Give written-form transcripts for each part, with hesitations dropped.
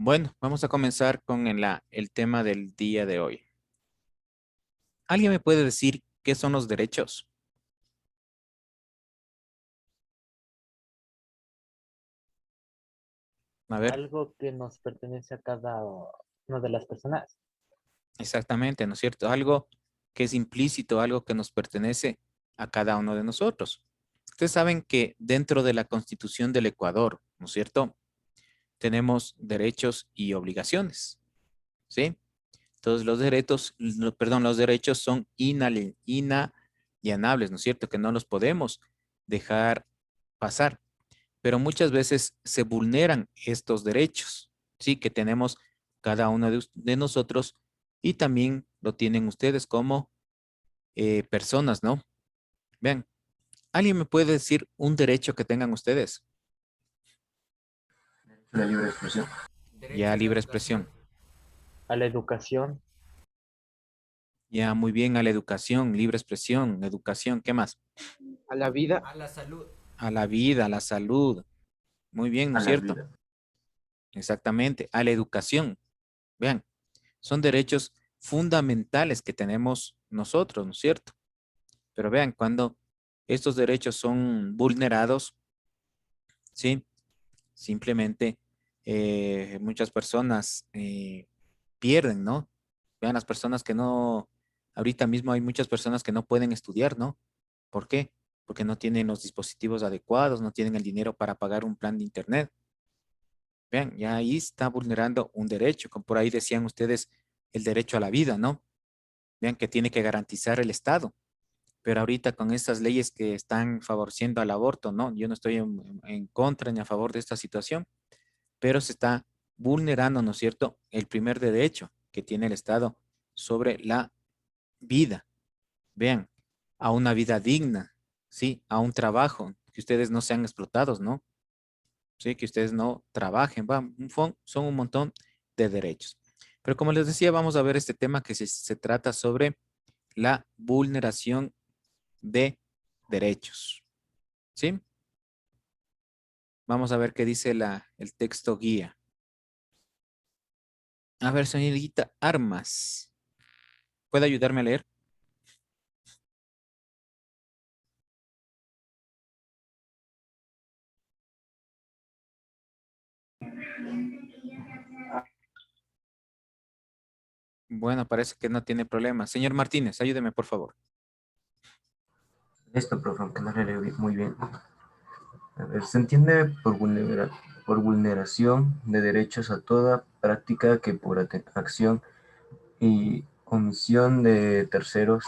Bueno, vamos a comenzar con el tema del día de hoy. ¿Alguien me puede decir qué son los derechos? A ver, Algo que nos pertenece a cada una de las personas. exactamente, ¿no es cierto? Algo que es implícito, algo que nos pertenece a cada uno de nosotros. Ustedes saben que dentro de la Constitución del Ecuador, ¿no es cierto? Tenemos derechos y obligaciones, ¿sí? Entonces los derechos son inalienables, ¿no es cierto? Que no los podemos dejar pasar. Pero muchas veces se vulneran estos derechos, ¿sí? Que tenemos cada uno de nosotros y también lo tienen ustedes como personas, ¿no? Vean, ¿alguien me puede decir un derecho que tengan ustedes? La libre expresión. Ya, libre expresión. A la educación, Ya, muy bien, a la educación, libre expresión, educación, ¿qué más? A la vida. A la vida, a la salud. Muy bien, ¿no A es la cierto? vida. Exactamente, a la educación. Vean, son derechos fundamentales que tenemos nosotros, ¿no es cierto? Pero vean, cuando estos derechos son vulnerados, ¿sí? Simplemente muchas personas pierden, ¿no? Vean, las personas que no, ahorita mismo hay muchas personas que no pueden estudiar, ¿no? ¿Por qué? Porque no tienen los dispositivos adecuados, no tienen el dinero para pagar un plan de internet. Vean, ya ahí está vulnerando un derecho, como por ahí decían ustedes, el derecho a la vida, ¿no? Vean que tiene que garantizar el Estado. Pero ahorita con estas leyes que están favoreciendo al aborto, ¿no? Yo no estoy en contra ni a favor de esta situación, pero se está vulnerando, ¿no es cierto?, el primer derecho que tiene el Estado sobre la vida. Vean, a una vida digna, ¿sí? A un trabajo, que ustedes no sean explotados, ¿no? Sí, que ustedes no trabajen, va, son un montón de derechos. Pero como les decía, vamos a ver este tema que se trata sobre la vulneración de derechos. ¿Sí? Vamos a ver qué dice el texto guía. A ver, señorita Armas, ¿puede ayudarme a leer? Bueno, parece que no tiene problema. Señor Martínez, ayúdeme, por favor. Esto, profe, aunque no le leo muy bien. A ver, se entiende por vulneración de derechos a toda práctica que por acción y omisión de terceros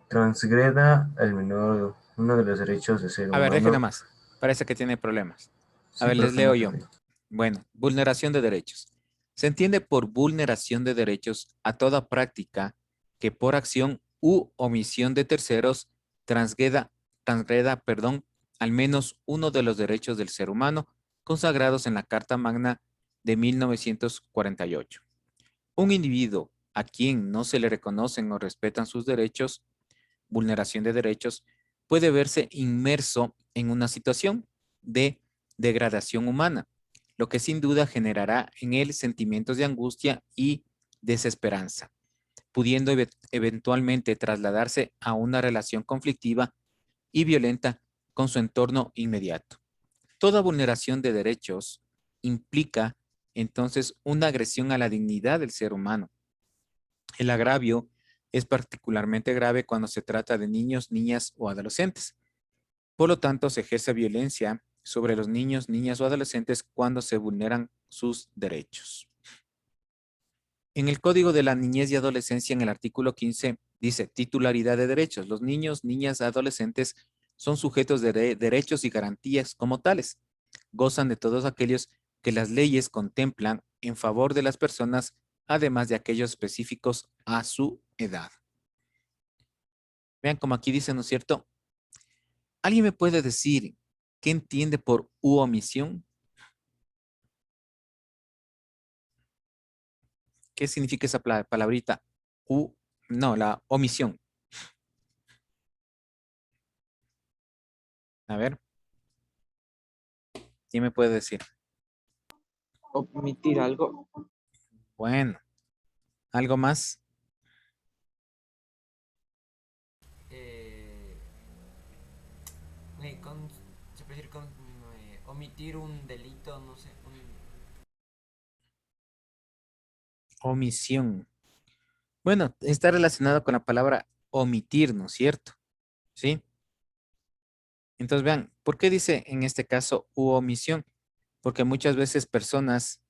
transgreda al menor uno de los derechos del ser A ver, déjenme humano. más. Parece que tiene problemas. A Sí, ver, les profe, no leo se yo. ve. Bueno, vulneración de derechos. Se entiende por vulneración de derechos a toda práctica que por acción u omisión de terceros transgreda, al menos uno de los derechos del ser humano consagrados en la Carta Magna de 1948. Un individuo a quien no se le reconocen o respetan sus derechos, vulneración de derechos, puede verse inmerso en una situación de degradación humana, lo que sin duda generará en él sentimientos de angustia y desesperanza, pudiendo eventualmente trasladarse a una relación conflictiva y violenta con su entorno inmediato. Toda vulneración de derechos implica entonces una agresión a la dignidad del ser humano. El agravio es particularmente grave cuando se trata de niños, niñas o adolescentes. Por lo tanto, se ejerce violencia sobre los niños, niñas o adolescentes cuando se vulneran sus derechos. En el Código de la Niñez y Adolescencia, en el artículo 15, dice titularidad de derechos. Los niños, niñas, adolescentes son sujetos de derechos y garantías como tales. Gozan de todos aquellos que las leyes contemplan en favor de las personas, además de aquellos específicos a su edad. Vean como aquí dice, ¿no es cierto? ¿Alguien me puede decir qué entiende por u omisión? ¿Qué significa esa palabrita? U, no, la omisión. A ver, ¿quién me puede decir? omitir algo. Bueno, ¿algo más? Eh, se puede decir omitir un delito, no sé. Omisión. Bueno, está relacionado con la palabra omitir, ¿no es cierto? ¿Sí? Entonces vean, ¿por qué dice en este caso u omisión? Porque muchas veces personas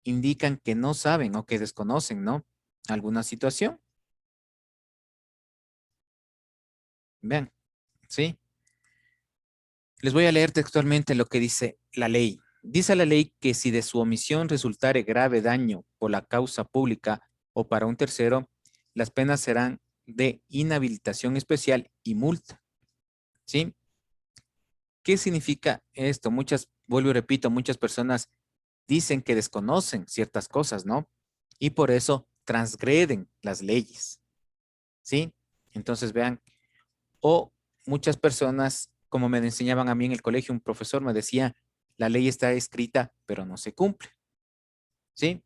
indican que no saben o que desconocen, ¿no? Alguna situación. Vean, ¿sí? Les voy a leer textualmente lo que dice la ley. Dice la ley que si de su omisión resultare grave daño por la causa pública o para un tercero, las penas serán de inhabilitación especial y multa. ¿Sí? ¿Qué significa esto? Vuelvo y repito, muchas personas dicen que desconocen ciertas cosas, ¿no? Y por eso transgreden las leyes. ¿Sí? Entonces vean, o muchas personas, como me enseñaban a mí en el colegio, un profesor me decía, la ley está escrita, pero no se cumple. ¿Sí?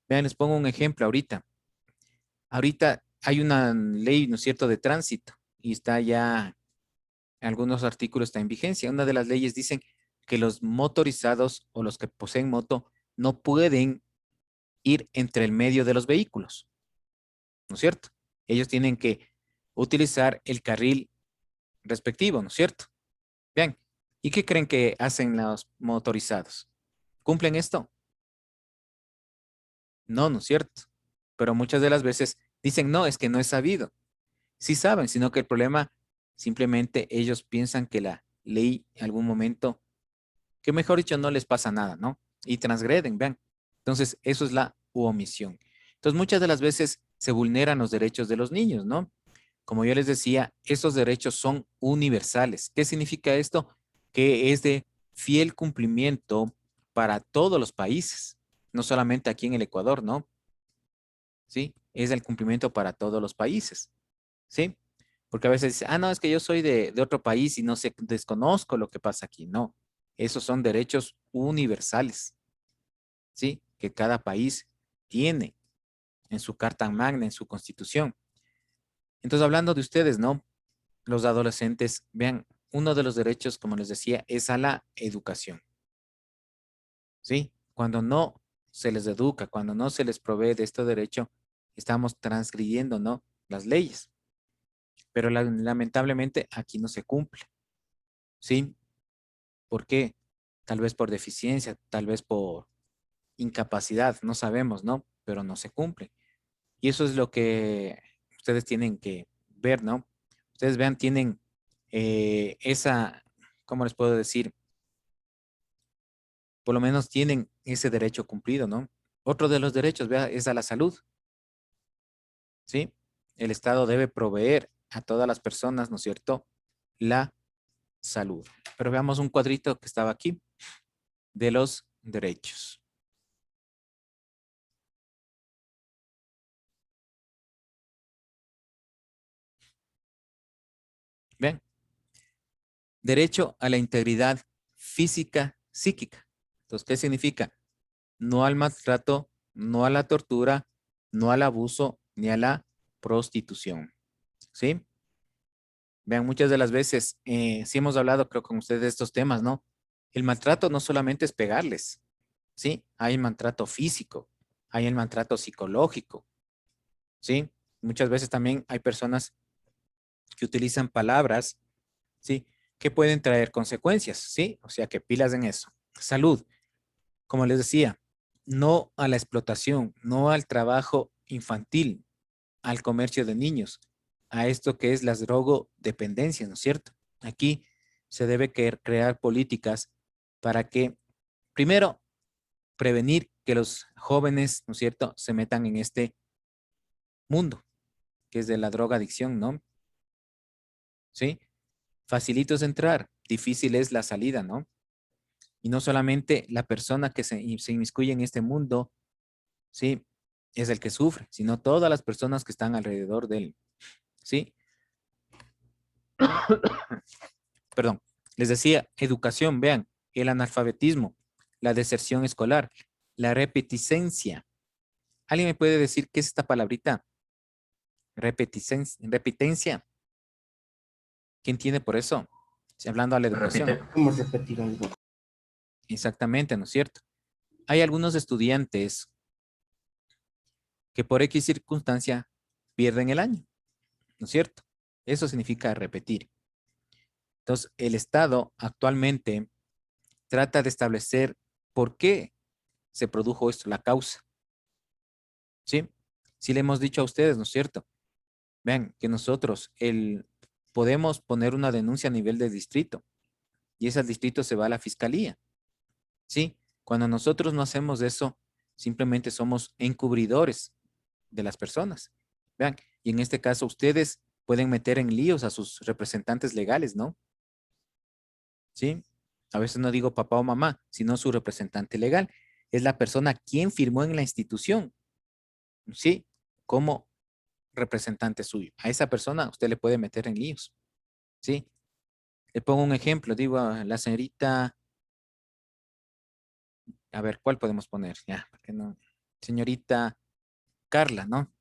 Vean, les pongo un ejemplo ahorita. Ahorita hay una ley, ¿no es cierto?, de tránsito y está ya, algunos artículos está en vigencia. Una de las leyes dicen que los motorizados o los que poseen moto no pueden ir entre el medio de los vehículos, ¿no es cierto? Ellos tienen que utilizar el carril respectivo, ¿no es cierto? Bien, ¿y qué creen que hacen los motorizados? ¿Cumplen esto? No, no es cierto. Pero muchas de las veces dicen, no, es que no es sabido. Sí saben, sino que el problema, simplemente ellos piensan que la ley en algún momento, que mejor dicho, no les pasa nada, ¿no? Y transgreden, vean. Entonces, eso es la omisión. Entonces, muchas de las veces se vulneran los derechos de los niños, ¿no? Como yo les decía, esos derechos son universales. ¿Qué significa esto? Que es de fiel cumplimiento para todos los países, no solamente aquí en el Ecuador, ¿no? ¿Sí? Es el cumplimiento para todos los países, ¿sí? Porque a veces dice, no, es que yo soy de otro país y no sé, desconozco lo que pasa aquí. No, esos son derechos universales, ¿sí? Que cada país tiene en su Carta Magna, en su Constitución. Entonces, hablando de ustedes, ¿no? Los adolescentes, vean, uno de los derechos, como les decía, es a la educación, ¿sí? Cuando no se les educa, cuando no se les provee de este derecho, estamos transgrediendo, ¿no? Las leyes. Pero lamentablemente aquí no se cumple, ¿sí? ¿Por qué? Tal vez por deficiencia, tal vez por incapacidad, no sabemos, ¿no? Pero no se cumple. Y eso es lo que ustedes tienen que ver, ¿no? Ustedes vean, tienen esa, ¿cómo les puedo decir? Por lo menos tienen ese derecho cumplido, ¿no? Otro de los derechos, vea, es a la salud, ¿sí? El Estado debe proveer a todas las personas, ¿no es cierto?, la salud. Pero veamos un cuadrito que estaba aquí de los derechos. Ven, derecho a la integridad física, psíquica. Entonces, ¿qué significa? No al maltrato, no a la tortura, no al abuso, ni a la prostitución, ¿sí? Vean, muchas de las veces, sí hemos hablado, creo, con ustedes de estos temas, ¿no? El maltrato no solamente es pegarles, ¿sí? Hay maltrato físico, hay el maltrato psicológico, ¿sí? Muchas veces también hay personas que utilizan palabras, ¿sí? Que pueden traer consecuencias, ¿sí? O sea, que pilas en eso. Salud, como les decía, no a la explotación, no al trabajo infantil, al comercio de niños, a esto que es las drogodependencias, ¿no es cierto? Aquí se debe crear políticas para que, primero, prevenir que los jóvenes, ¿no es cierto?, se metan en este mundo, que es de la drogadicción, ¿no? ¿Sí? Facilito es entrar, difícil es la salida, ¿no? Y no solamente la persona que se inmiscuye en este mundo, ¿sí? Es el que sufre, sino todas las personas que están alrededor de él, ¿sí? Perdón, les decía, educación, vean, el analfabetismo, la deserción escolar, la repeticencia. ¿Alguien me puede decir qué es esta palabrita? Repitencia. ¿Quién tiene por eso? Si hablando a la educación. Repite. ¿Cómo repetir algo? Exactamente, ¿no es cierto? Hay algunos estudiantes que por X circunstancia pierden el año, ¿no es cierto? Eso significa repetir. Entonces, el Estado actualmente trata de establecer por qué se produjo esto, la causa. ¿Sí? Sí le hemos dicho a ustedes, ¿no es cierto? Vean que nosotros podemos poner una denuncia a nivel de distrito y ese distrito se va a la fiscalía. ¿Sí? Cuando nosotros no hacemos eso, simplemente somos encubridores de las personas. Vean, y en este caso ustedes pueden meter en líos a sus representantes legales, ¿no? ¿Sí? A veces no digo papá o mamá, sino su representante legal. Es la persona quien firmó en la institución, ¿sí? Como representante suyo. A esa persona usted le puede meter en líos, ¿sí? Le pongo un ejemplo, digo a la señorita, a ver, ¿cuál podemos poner? Ya, ¿por qué no? Señorita Carla, ¿no?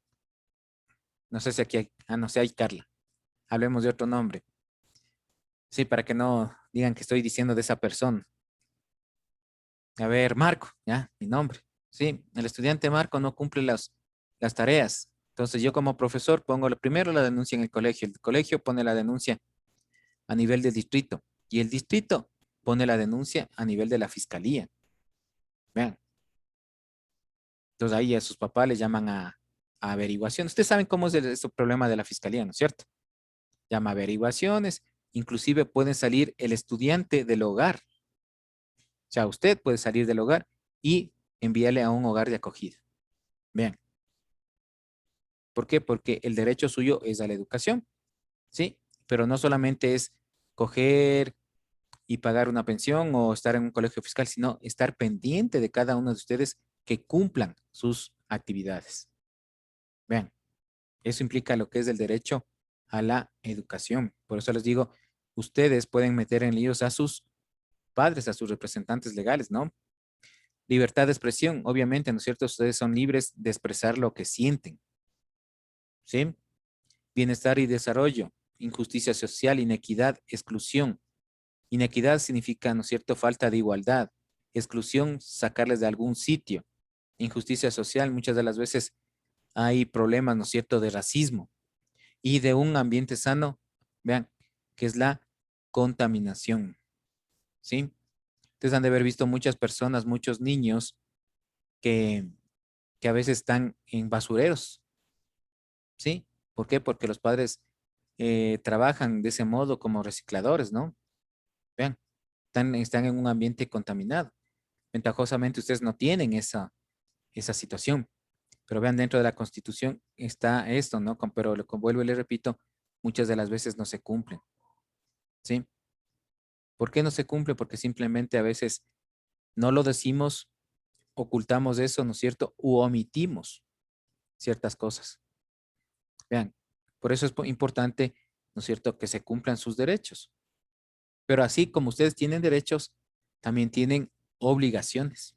No sé si aquí hay, no sé, hay Carla. Hablemos de otro nombre. Sí, para que no digan que estoy diciendo de esa persona. A ver, Marco, ya, mi nombre. Sí, el estudiante Marco no cumple las tareas. Entonces yo como profesor pongo primero la denuncia en el colegio. El colegio pone la denuncia a nivel del distrito. Y el distrito pone la denuncia a nivel de la fiscalía. Vean. Entonces ahí a sus papás les llaman a averiguación. Ustedes saben cómo es el problema de la fiscalía, ¿no es cierto? Llama a averiguaciones. Inclusive puede salir el estudiante del hogar. O sea, usted puede salir del hogar y enviarle a un hogar de acogida. Vean. ¿Por qué? Porque el derecho suyo es a la educación, ¿sí? Pero no solamente es coger y pagar una pensión o estar en un colegio fiscal, sino estar pendiente de cada uno de ustedes que cumplan sus actividades. Vean, eso implica lo que es el derecho a la educación. Por eso les digo, ustedes pueden meter en líos a sus padres, a sus representantes legales, ¿no? Libertad de expresión, obviamente, ¿no es cierto? Ustedes son libres de expresar lo que sienten, ¿sí? Bienestar y desarrollo, injusticia social, inequidad, exclusión. Inequidad significa, ¿no es cierto?, falta de igualdad. Exclusión, sacarles de algún sitio. Injusticia social, muchas de las veces hay problemas, ¿no es cierto?, de racismo. Y de un ambiente sano, vean, que es la contaminación, ¿sí? Ustedes han de haber visto muchas personas, muchos niños que, que a veces están en basureros, ¿sí? ¿Por qué? Porque los padres trabajan de ese modo como recicladores, ¿no? Vean, están en un ambiente contaminado. Ventajosamente ustedes no tienen esa situación. Pero vean, dentro de la Constitución está esto, ¿no? Pero vuelvo y le repito, muchas de las veces no se cumplen, ¿sí? ¿Por qué no se cumple? Porque simplemente a veces no lo decimos, ocultamos eso, ¿no es cierto? U omitimos ciertas cosas. Vean, por eso es importante, ¿no es cierto?, que se cumplan sus derechos. Pero así como ustedes tienen derechos, también tienen obligaciones.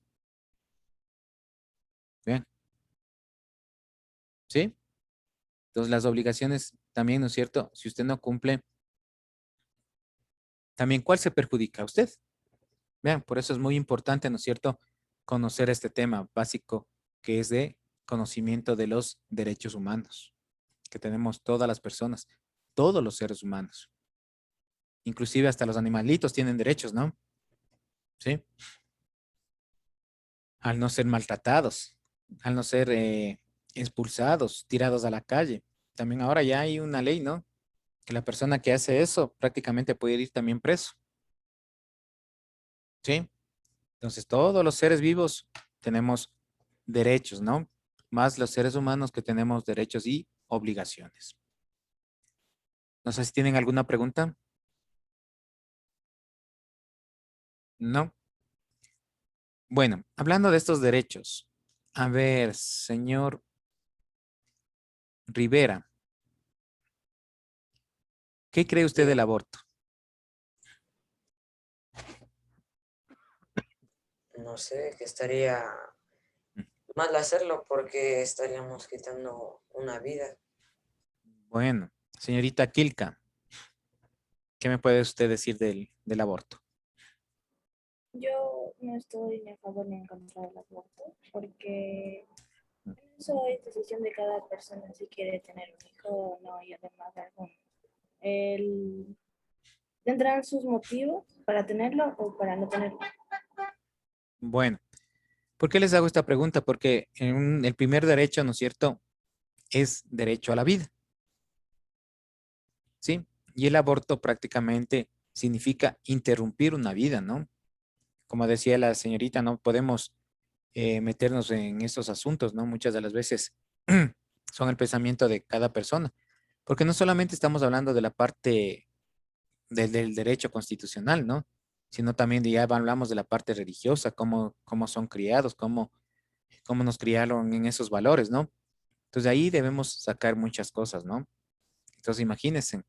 Vean, ¿sí? Entonces las obligaciones también, ¿no es cierto? Si usted no cumple, también ¿cuál se perjudica? Usted. Vean, por eso es muy importante, ¿no es cierto?, conocer este tema básico que es de conocimiento de los derechos humanos que tenemos todas las personas, todos los seres humanos. Inclusive hasta los animalitos tienen derechos, ¿no? Sí. Al no ser maltratados, al no ser expulsados, tirados a la calle. También ahora ya hay una ley, ¿no? Que la persona que hace eso prácticamente puede ir también preso. ¿Sí? Entonces todos los seres vivos tenemos derechos, ¿no? Más los seres humanos que tenemos derechos y obligaciones. No sé si tienen alguna pregunta. No. Bueno, hablando de estos derechos, a ver, señor Rivera, ¿qué cree usted del aborto? no sé, que estaría mal hacerlo porque estaríamos quitando una vida. Bueno, señorita Kilka, ¿qué me puede usted decir del aborto? Yo no estoy ni a favor ni en contra del aborto, porque eso es decisión de cada persona si quiere tener un hijo o no, y además tendrán sus motivos para tenerlo o para no tenerlo. Bueno, ¿por qué les hago esta pregunta? Porque el primer derecho, ¿no es cierto?, es derecho a la vida, ¿sí? Y el aborto prácticamente significa interrumpir una vida, ¿no? Como decía la señorita, no podemos meternos en estos asuntos, ¿no? Muchas de las veces son el pensamiento de cada persona, porque no solamente estamos hablando de la parte del derecho constitucional, ¿no? Sino también ya hablamos de la parte religiosa, cómo son criados, cómo nos criaron en esos valores, ¿no? Entonces de ahí debemos sacar muchas cosas, ¿no? Entonces imagínense,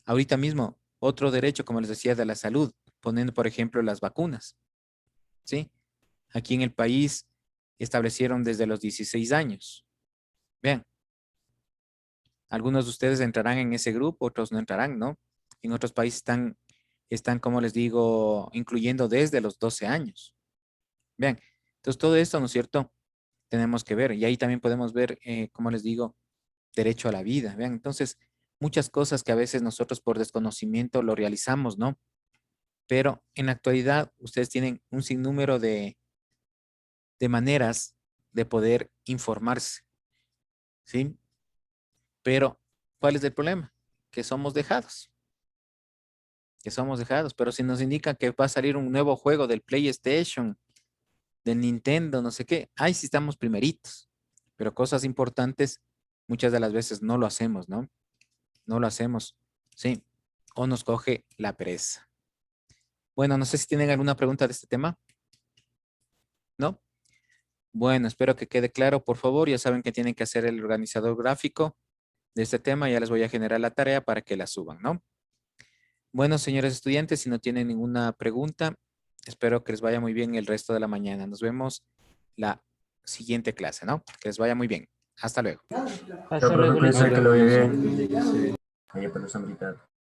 ahorita mismo, otro derecho, como les decía, de la salud, poniendo, por ejemplo, las vacunas, ¿sí? Aquí en el país establecieron desde los 16 años. Vean, algunos de ustedes entrarán en ese grupo, otros no entrarán, ¿no? En otros países están, como les digo, incluyendo desde los 12 años. Vean, entonces todo esto, ¿no es cierto? Tenemos que ver. Y ahí también podemos ver, como les digo, derecho a la vida. Vean, entonces, muchas cosas que a veces nosotros por desconocimiento lo realizamos, ¿no? Pero en la actualidad ustedes tienen un sinnúmero de maneras de poder informarse, ¿sí? Pero, ¿cuál es el problema? Que somos dejados, pero si nos indican que va a salir un nuevo juego del PlayStation, del Nintendo, no sé qué, ahí sí estamos primeritos, pero cosas importantes muchas de las veces no lo hacemos, ¿no? No lo hacemos, ¿sí? O nos coge la pereza. Bueno, no sé si tienen alguna pregunta de este tema, ¿no? Bueno, espero que quede claro, por favor. Ya saben que tienen que hacer el organizador gráfico de este tema. Ya les voy a generar la tarea para que la suban, ¿no? Bueno, señores estudiantes, si no tienen ninguna pregunta, espero que les vaya muy bien el resto de la mañana. Nos vemos la siguiente clase, ¿no? Que les vaya muy bien. Hasta luego. Ya, Hasta profe, luego, cuídese Richard. que lo vaya bien. Vaya por la sombrita.